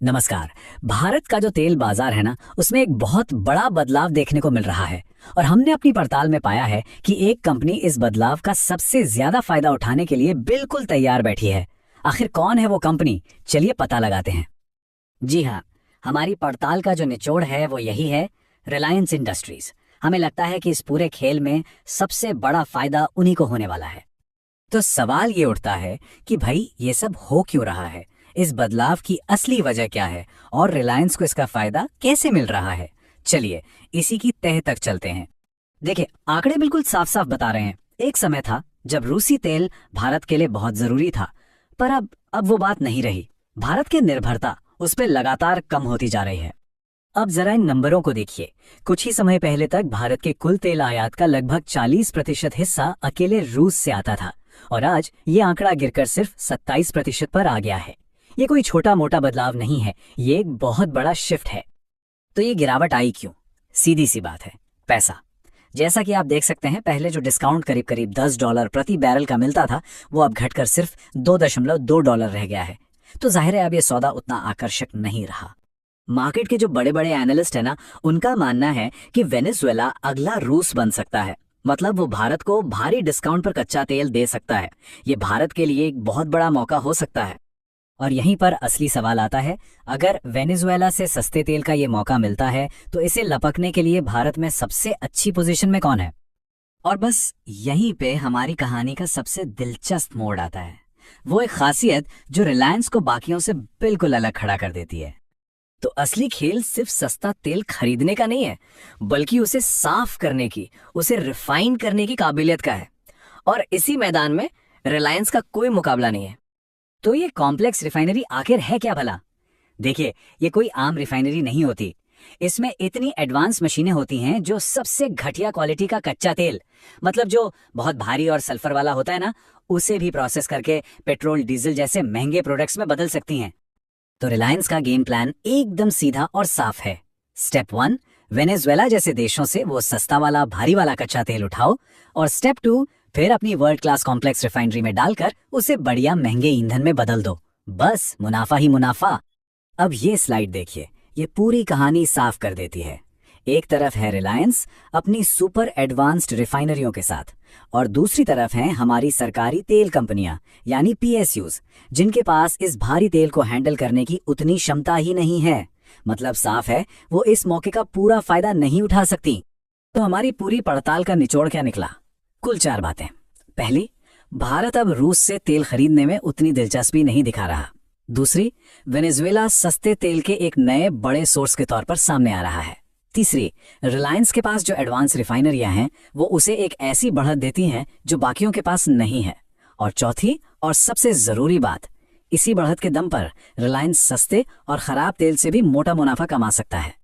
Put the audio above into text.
नमस्कार। भारत का जो तेल बाजार है ना, उसमें एक बहुत बड़ा बदलाव देखने को मिल रहा है। और हमने अपनी पड़ताल में पाया है कि एक कंपनी इस बदलाव का सबसे ज्यादा फायदा उठाने के लिए बिल्कुल तैयार बैठी है। आखिर कौन है वो कंपनी, चलिए पता लगाते हैं। जी हाँ, हमारी पड़ताल का जो निचोड़ है वो यही है, रिलायंस इंडस्ट्रीज। हमें लगता है कि इस पूरे खेल में सबसे बड़ा फायदा उन्हीं को होने वाला है। तो सवाल ये उठता है कि भाई ये सब हो क्यों रहा है, इस बदलाव की असली वजह क्या है और रिलायंस को इसका फायदा कैसे मिल रहा है। चलिए इसी की तह तक चलते हैं। देखिए, आंकड़े बिल्कुल साफ साफ बता रहे हैं। एक समय था जब रूसी तेल भारत के लिए बहुत जरूरी था, पर अब वो बात नहीं रही। भारत की निर्भरता उस पर लगातार कम होती जा रही है। अब जरा इन नंबरों को देखिए। कुछ ही समय पहले तक भारत के कुल तेल आयात का लगभग 40% हिस्सा अकेले रूस से आता था, और आज ये आंकड़ा गिरकर सिर्फ 27% पर आ गया है। ये कोई छोटा मोटा बदलाव नहीं है, ये एक बहुत बड़ा शिफ्ट है। तो ये गिरावट आई क्यों? सीधी सी बात है, पैसा। जैसा कि आप देख सकते हैं, पहले जो डिस्काउंट करीब करीब $10 प्रति बैरल का मिलता था, वो अब घटकर सिर्फ $2.2 रह गया है। तो जाहिर है अब ये सौदा उतना आकर्षक नहीं रहा। मार्केट के जो बड़े बड़े एनालिस्ट है ना, उनका मानना है कि वेनेजुएला अगला रूस बन सकता है। मतलब वो भारत को भारी डिस्काउंट पर कच्चा तेल दे सकता है। ये भारत के लिए एक बहुत बड़ा मौका हो सकता है। और यहीं पर असली सवाल आता है, अगर वेनेजुएला से सस्ते तेल का ये मौका मिलता है तो इसे लपकने के लिए भारत में सबसे अच्छी पोजीशन में कौन है? और बस यहीं पे हमारी कहानी का सबसे दिलचस्प मोड़ आता है। वो एक खासियत जो रिलायंस को बाकियों से बिल्कुल अलग खड़ा कर देती है। तो असली खेल सिर्फ सस्ता तेल खरीदने का नहीं है, बल्कि उसे साफ करने की, उसे रिफाइन करने की काबिलियत का है। और इसी मैदान में रिलायंस का कोई मुकाबला नहीं है। तो ये कॉम्प्लेक्स रिफाइनरी आखिर है क्या भला? देखिए, ये कोई आम रिफाइनरी नहीं होती। इसमें इतनी एडवांस मशीनें होती हैं जो सबसे घटिया क्वालिटी का कच्चा तेल, मतलब जो बहुत भारी और सल्फर वाला होता है ना, उसे भी प्रोसेस करके पेट्रोल डीजल जैसे महंगे प्रोडक्ट्स में बदल सकती हैं। तो रिलायंस का गेम प्लान एकदम सीधा और साफ है। स्टेप 1, वेनेजुएला जैसे देशों से वो सस्ता वाला भारी वाला कच्चा तेल उठाओ। और स्टेप 2, फिर अपनी वर्ल्ड क्लास कॉम्प्लेक्स रिफाइनरी में डालकर उसे बढ़िया महंगे ईंधन में बदल दो। बस मुनाफा ही मुनाफा। अब ये स्लाइड देखिए, ये पूरी कहानी साफ कर देती है। एक तरफ है रिलायंस अपनी सुपर एडवांस्ड रिफाइनरियों के साथ, और दूसरी तरफ हैं हमारी सरकारी तेल कंपनियां यानी PSUs, जिनके पास इस भारी तेल को हैंडल करने की उतनी क्षमता ही नहीं है। मतलब साफ है, वो इस मौके का पूरा फायदा नहीं उठा सकती। तो हमारी पूरी पड़ताल का निचोड़ क्या निकला? कुल 4 बातें। पहली, भारत अब रूस से तेल खरीदने में उतनी दिलचस्पी नहीं दिखा रहा। दूसरी, वेनेजुएला सस्ते तेल के एक नए बड़े सोर्स के तौर पर सामने आ रहा है। तीसरी, रिलायंस के पास जो एडवांस रिफाइनरियां हैं वो उसे एक ऐसी बढ़त देती हैं जो बाकियों के पास नहीं है। और चौथी और सबसे जरूरी बात, इसी बढ़त के दम पर रिलायंस सस्ते और खराब तेल से भी मोटा मुनाफा कमा सकता है।